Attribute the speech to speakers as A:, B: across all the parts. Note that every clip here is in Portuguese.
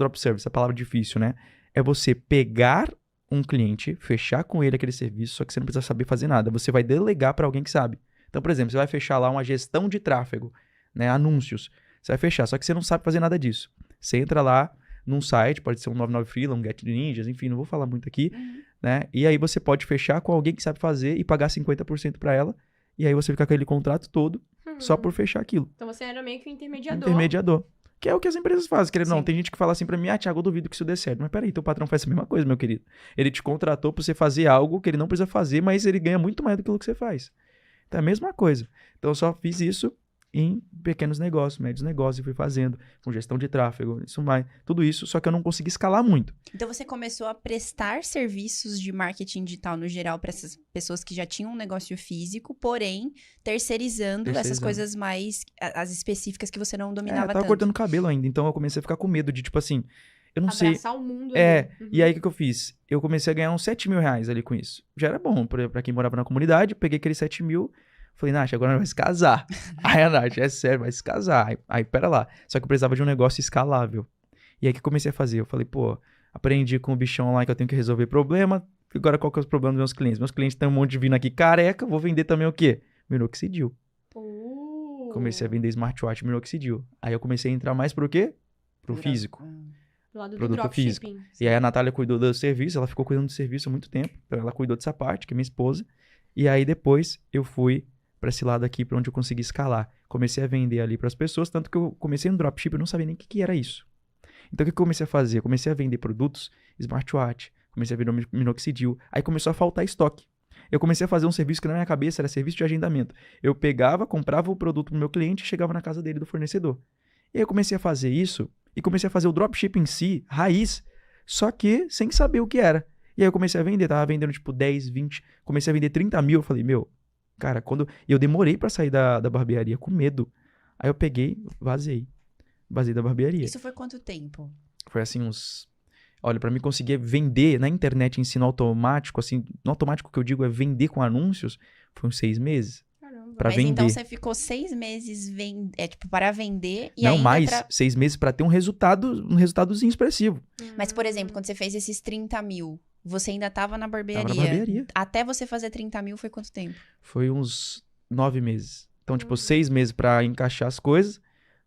A: drop service, a palavra difícil, né? É você pegar um cliente, fechar com ele aquele serviço, só que você não precisa saber fazer nada. Você vai delegar para alguém que sabe. Então, por exemplo, você vai fechar lá uma gestão de tráfego, né? Anúncios. Você vai fechar, só que você não sabe fazer nada disso. Você entra lá num site, pode ser um 99 Freela, um Get Ninjas, enfim, não vou falar muito aqui, né? E aí você pode fechar com alguém que sabe fazer e pagar 50% para ela, e aí você fica com aquele contrato todo só por fechar aquilo.
B: Então você era meio que um intermediador.
A: Intermediador. Que é o que as empresas fazem, querendo ou não.
C: Sim.
A: Tem gente que fala assim pra mim, Thiago, eu duvido que isso dê certo. Mas peraí, teu patrão faz a mesma coisa, meu querido. Ele te contratou pra você fazer algo que ele não precisa fazer, mas ele ganha muito mais do que o que você faz. Então é a mesma coisa. Então eu só fiz isso em pequenos negócios, médios negócios, e fui fazendo, com gestão de tráfego, isso mais, tudo isso, só que eu não consegui escalar muito.
C: Então você começou a prestar serviços de marketing digital no geral para essas pessoas que já tinham um negócio físico, porém terceirizando essas coisas mais, as específicas que você não dominava
A: Eu tava
C: tanto.
A: cortando cabelo ainda, então eu comecei a ficar com medo de, tipo assim, eu não sei...
B: Abraçar o mundo ali.
A: E aí o que eu fiz? Eu comecei a ganhar uns 7 mil reais ali com isso. Já era bom pra quem morava na comunidade, peguei aqueles 7 mil, falei, Nath, agora vai se casar. Aí a Nath, é sério, vai se casar. Aí, pera lá. Só que eu precisava de um negócio escalável. E aí o que eu comecei a fazer? Eu falei, pô, aprendi com o bichão lá que eu tenho que resolver problema. Agora qual que é os problemas dos meus clientes? Meus clientes têm um monte de vindo aqui careca, vou vender também o quê? Minoxidil. Comecei a vender smartwatch minoxidil. Aí eu comecei a entrar mais pro quê? Pro físico.
B: Do lado do
A: Produto físico.
B: dropshipping.
A: E aí a Natália cuidou do serviço, ela ficou cuidando do serviço há muito tempo. Então ela cuidou dessa parte, que é minha esposa. E aí depois eu fui para esse lado aqui, para onde eu consegui escalar. Comecei a vender ali para as pessoas, tanto que eu comecei no dropship, eu não sabia nem o que era isso. Então o que eu comecei a fazer? Eu comecei a vender produtos, smartwatch, comecei a vender minoxidil, aí começou a faltar estoque. Eu comecei a fazer um serviço que na minha cabeça era serviço de agendamento. Eu pegava, comprava o produto pro meu cliente e chegava na casa dele, do fornecedor. E aí eu comecei a fazer isso, e comecei a fazer o dropship em si, raiz, só que sem saber o que era. E aí eu comecei a vender, tava vendendo tipo 10, 20, comecei a vender 30 mil, eu falei, cara, eu demorei pra sair da barbearia com medo. Aí eu peguei, vazei da barbearia.
C: Isso foi quanto tempo?
A: Foi assim Olha, pra mim conseguir vender na internet ensino automático, assim, no automático que eu digo é vender com anúncios, foi uns 6 meses.
B: Caramba.
A: Pra
C: Mas
A: vender.
C: então você ficou 6 meses para vender e
A: Não,
C: ainda
A: mais 6 meses pra ter um resultadozinho expressivo.
C: Mas, por exemplo, quando você fez esses 30 mil, você ainda tava na barbearia.
A: Tava na barbearia.
C: Até você fazer 30 mil foi quanto tempo?
A: Foi uns 9 meses. Então, tipo, 6 meses pra encaixar as coisas.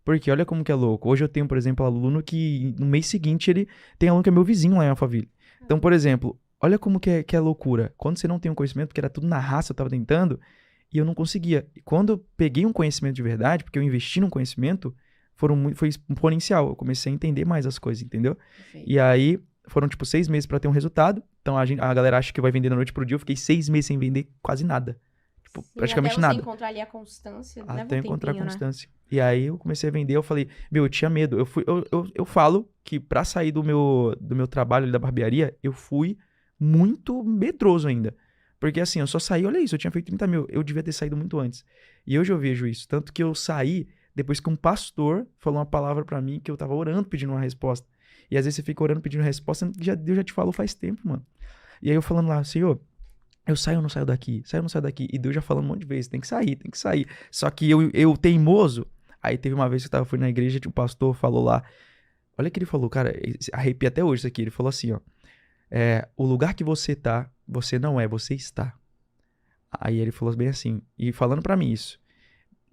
A: Porque olha como que é louco. Hoje eu tenho, por exemplo, aluno que no mês seguinte ele tem aluno que é meu vizinho lá em Alphaville. Então, por exemplo, olha como que é loucura. Quando você não tem um conhecimento, porque era tudo na raça, eu tava tentando, e eu não conseguia. E quando eu peguei um conhecimento de verdade, porque eu investi num conhecimento, foi exponencial. Eu comecei a entender mais as coisas, entendeu?
C: Perfeito.
A: E aí, foram tipo 6 meses pra ter um resultado. Então, a galera acha que vai vender da noite pro dia. Eu fiquei 6 meses sem vender quase nada. Tipo,
B: Sim,
A: praticamente
B: até
A: nada.
B: você encontrar ali a constância, leva
A: Até
B: um
A: encontrar a
B: tempinho,
A: constância. E aí eu comecei a vender, eu falei, eu tinha medo. Eu falo que pra sair do meu trabalho ali da barbearia, eu fui muito medroso ainda. Porque assim, eu só saí, olha isso, eu tinha feito 30 mil, eu devia ter saído muito antes. E hoje eu vejo isso, tanto que eu saí depois que um pastor falou uma palavra pra mim que eu tava orando pedindo uma resposta. E às vezes você fica orando pedindo resposta, Deus já te falou faz tempo, mano. E aí eu falando lá, Senhor, eu saio ou não saio daqui? Saio ou não saio daqui? E Deus já falando um monte de vezes, tem que sair. Só que eu teimoso, aí teve uma vez que fui na igreja, o pastor falou lá, olha o que ele falou, cara, arrepia até hoje isso aqui, ele falou assim, ó, o lugar que você tá, você não é, você está. Aí ele falou bem assim, e falando pra mim isso,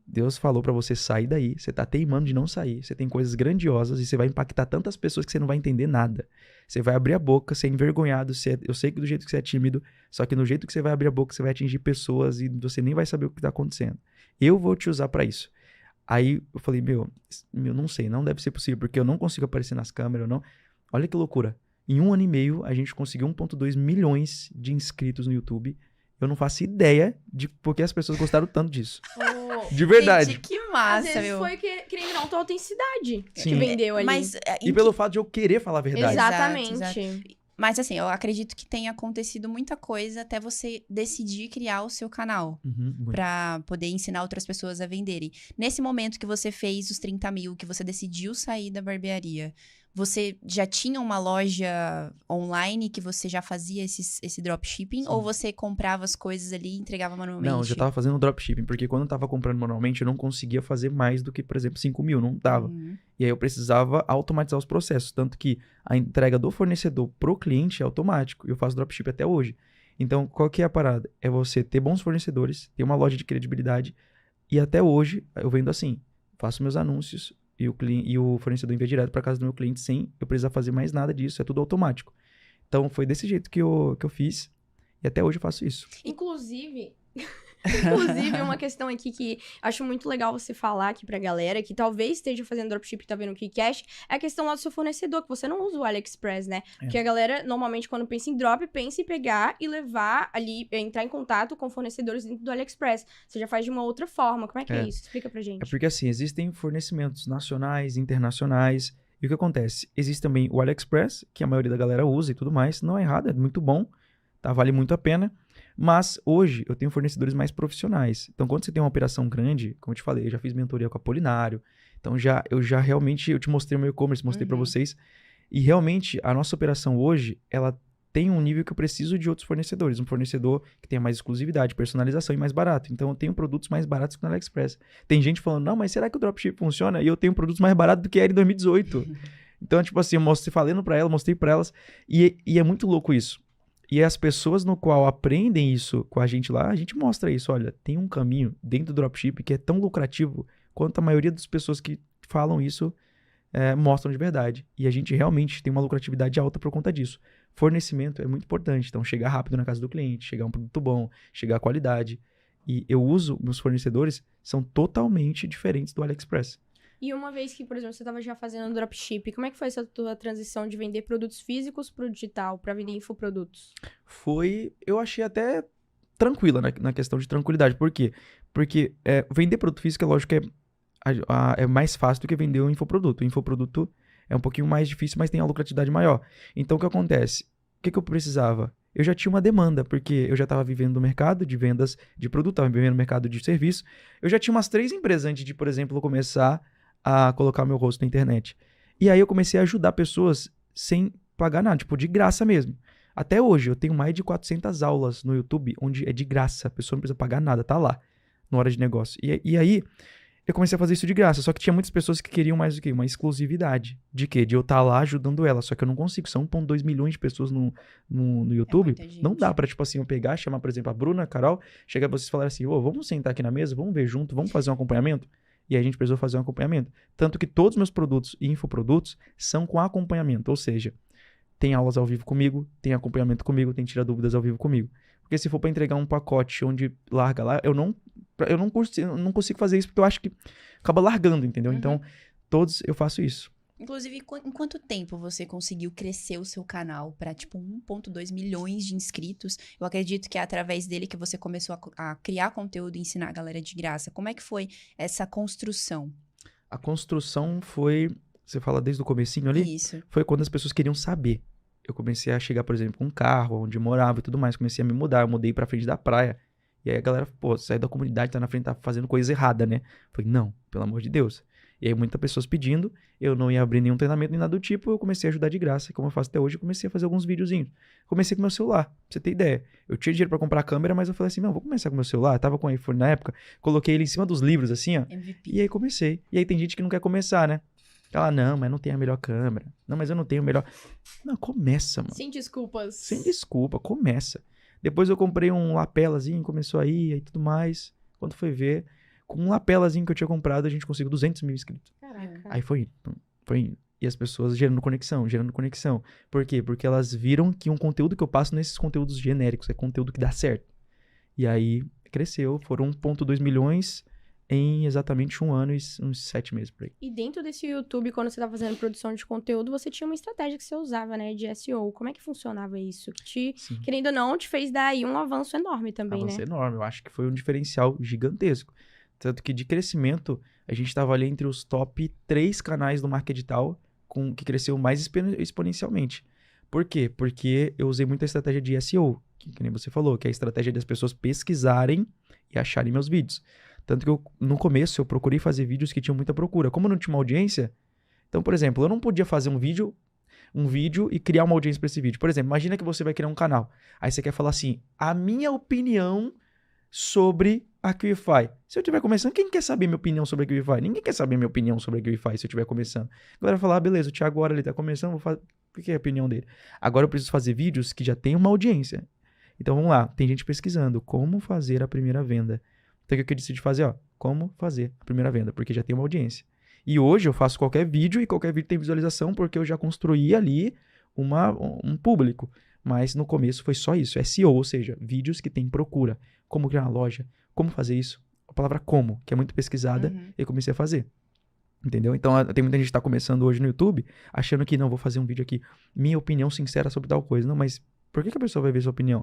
A: Deus falou pra você sair daí, você tá teimando de não sair, você tem coisas grandiosas e você vai impactar tantas pessoas que você não vai entender nada. Você vai abrir a boca, ser envergonhado, eu sei que do jeito que você é tímido, só que no jeito que você vai abrir a boca, você vai atingir pessoas e você nem vai saber o que tá acontecendo. Eu vou te usar pra isso. Aí eu falei, não sei, não deve ser possível, porque eu não consigo aparecer nas câmeras, não. Olha que loucura. Em 1 ano e meio, a gente conseguiu 1,2 milhões de inscritos no YouTube. Eu não faço ideia de por que as pessoas gostaram tanto disso. De verdade.
C: Gente, que
B: Às
C: massa,
B: vezes
C: meu.
B: foi querendo ou não tua autenticidade
A: Sim.
B: que vendeu ali.
C: Mas,
A: E pelo fato de eu querer falar a verdade.
B: Exatamente.
C: Exato. Mas assim, eu acredito que tenha acontecido muita coisa até você decidir criar o seu canal.
A: Muito.
C: Pra poder ensinar outras pessoas a venderem. Nesse momento que você fez os 30 mil, que você decidiu sair da barbearia, Você já tinha uma loja online que você já fazia esse dropshipping?
A: Sim.
C: Ou você comprava as coisas ali e entregava manualmente?
A: Não, eu já tava fazendo dropshipping, porque quando eu tava comprando manualmente, eu não conseguia fazer mais do que, por exemplo, 5 mil, não dava.
C: Uhum.
A: E aí eu precisava automatizar os processos, tanto que a entrega do fornecedor pro cliente é automático, e eu faço dropshipping até hoje. Então, qual que é a parada? É você ter bons fornecedores, ter uma loja de credibilidade, e até hoje eu vendo assim, faço meus anúncios, e o fornecedor envia direto para casa do meu cliente sem eu precisar fazer mais nada disso, é tudo automático. Então, foi desse jeito que eu fiz, e até hoje eu faço isso.
B: Inclusive, uma questão aqui que acho muito legal você falar aqui pra galera, que talvez esteja fazendo dropship e tá vendo o KiCash, é a questão lá do seu fornecedor, que você não usa o AliExpress, né? Porque a galera, normalmente, quando pensa em drop, pensa em pegar e levar ali, entrar em contato com fornecedores dentro do AliExpress. Você já faz de uma outra forma. Como é que é isso? Explica pra gente.
A: É porque, assim, existem fornecimentos nacionais, internacionais, e o que acontece? Existe também o AliExpress, que a maioria da galera usa e tudo mais, não é errado, é muito bom, tá? Vale muito a pena. Mas hoje eu tenho fornecedores mais profissionais. Então, quando você tem uma operação grande, como eu te falei, eu já fiz mentoria com a Apolinário. Então, eu te mostrei o meu e-commerce, mostrei para vocês. E realmente, a nossa operação hoje, ela tem um nível que eu preciso de outros fornecedores. Um fornecedor que tenha mais exclusividade, personalização e mais barato. Então, eu tenho produtos mais baratos que no AliExpress. Tem gente falando, não, mas será que o dropship funciona? E eu tenho produtos mais baratos do que era em 2018. Então, tipo assim, eu mostrei para elas. E é muito louco isso. E as pessoas no qual aprendem isso com a gente lá, a gente mostra isso. Olha, tem um caminho dentro do dropship que é tão lucrativo quanto a maioria das pessoas que falam isso mostram de verdade. E a gente realmente tem uma lucratividade alta por conta disso. Fornecimento é muito importante. Então, chegar rápido na casa do cliente, chegar um produto bom, chegar a qualidade. E eu uso, meus fornecedores são totalmente diferentes do AliExpress.
B: E uma vez que, por exemplo, você estava já fazendo dropship, como é que foi essa tua transição de vender produtos físicos para o digital, para vender infoprodutos?
A: Eu achei até tranquila na questão de tranquilidade. Por quê? Porque vender produto físico, é lógico que é mais fácil do que vender um infoproduto. O infoproduto é um pouquinho mais difícil, mas tem uma lucratividade maior. Então, o que acontece? O que eu precisava? Eu já tinha uma demanda, porque eu já estava vivendo no mercado de vendas de produto, estava vivendo no mercado de serviço. Eu já tinha umas 3 empresas antes de, por exemplo, começar a colocar meu rosto na internet. E aí eu comecei a ajudar pessoas sem pagar nada, tipo, de graça mesmo. Até hoje, eu tenho mais de 400 aulas no YouTube, onde é de graça, a pessoa não precisa pagar nada, tá lá, na hora de negócio. E aí, eu comecei a fazer isso de graça, só que tinha muitas pessoas que queriam mais o quê? Uma exclusividade. De quê? De eu estar lá ajudando ela, só que eu não consigo, são 1,2 milhões de pessoas no YouTube, não dá pra, tipo assim, eu pegar, chamar, por exemplo, a Bruna, a Carol, chegar pra vocês e falar assim, vamos sentar aqui na mesa, vamos ver junto, vamos fazer um acompanhamento? E aí a gente precisou fazer um acompanhamento. Tanto que todos os meus produtos e infoprodutos são com acompanhamento. Ou seja, tem aulas ao vivo comigo, tem acompanhamento comigo, tem tirar dúvidas ao vivo comigo. Porque se for para entregar um pacote onde larga lá, eu não consigo fazer isso porque eu acho que acaba largando, entendeu? Então, todos eu faço isso.
C: Inclusive, em quanto tempo você conseguiu crescer o seu canal para, tipo, 1,2 milhões de inscritos? Eu acredito que é através dele que você começou a criar conteúdo e ensinar a galera de graça. Como é que foi essa construção?
A: A construção foi, você fala desde o comecinho ali?
C: Isso.
A: Foi quando as pessoas queriam saber. Eu comecei a chegar, por exemplo, com um carro, onde eu morava e tudo mais. Comecei a me mudar, eu mudei pra frente da praia. E aí a galera, saiu da comunidade, tá na frente, tá fazendo coisa errada, né? Falei, não, pelo amor de Deus. E aí muitas pessoas pedindo, eu não ia abrir nenhum treinamento nem nada do tipo, eu comecei a ajudar de graça, como eu faço até hoje, eu comecei a fazer alguns videozinhos. Comecei com meu celular, pra você ter ideia. Eu tinha dinheiro pra comprar câmera, mas eu falei assim, não, vou começar com meu celular, eu tava com o iPhone na época, coloquei ele em cima dos livros, assim, ó.
C: MVP.
A: E aí comecei. E aí tem gente que não quer começar, né? Ela, não, mas não tem a melhor câmera. Não, mas eu não tenho a melhor... Não, começa, mano.
B: Sem desculpas.
A: Sem desculpa, começa. Depois eu comprei um lapelazinho, começou aí e tudo mais. Quando foi ver, com um lapelazinho que eu tinha comprado, a gente conseguiu 200 mil inscritos.
B: Caraca.
A: Aí foi indo. E as pessoas gerando conexão. Por quê? Porque elas viram que um conteúdo que eu passo nesses conteúdos genéricos é conteúdo que dá certo. E aí cresceu, foram 1,2 milhões em exatamente 1 ano e uns 7 meses por aí.
B: E dentro desse YouTube, quando você tá fazendo produção de conteúdo, você tinha uma estratégia que você usava, né, de SEO. Como é que funcionava isso? Que querendo ou não, te fez dar aí um avanço enorme também,
A: né? Enorme. Eu acho que foi um diferencial gigantesco. Tanto que de crescimento, a gente estava ali entre os top 3 canais do Marca Edital que cresceu mais exponencialmente. Por quê? Porque eu usei muita estratégia de SEO, que nem você falou, que é a estratégia das pessoas pesquisarem e acharem meus vídeos. Tanto que no começo eu procurei fazer vídeos que tinham muita procura. Como eu não tinha uma audiência, Então, por exemplo, eu não podia fazer um vídeo e criar uma audiência para esse vídeo. Por exemplo, imagina que você vai criar um canal. Aí você quer falar assim, a minha opinião sobre a Aqwify. Se eu estiver começando, quem quer saber minha opinião sobre a Aqwify? Ninguém quer saber minha opinião sobre a Aqwify se eu estiver começando. Agora vai falar, beleza, o Thiago agora ele tá começando, vou fazer... O que é a opinião dele? Agora eu preciso fazer vídeos que já tem uma audiência. Então vamos lá, tem gente pesquisando como fazer a primeira venda. Então o que eu decidi fazer? Ó, como fazer a primeira venda, porque já tem uma audiência. E hoje eu faço qualquer vídeo e qualquer vídeo tem visualização porque eu já construí ali um público. Mas no começo foi só isso, SEO, ou seja, vídeos que tem procura. Como criar uma loja, como fazer isso. A palavra como, que é muito pesquisada, eu comecei a fazer. Entendeu? Então tem muita gente que tá começando hoje no YouTube achando que não, vou fazer um vídeo aqui, minha opinião sincera sobre tal coisa. Não, mas por que a pessoa vai ver sua opinião?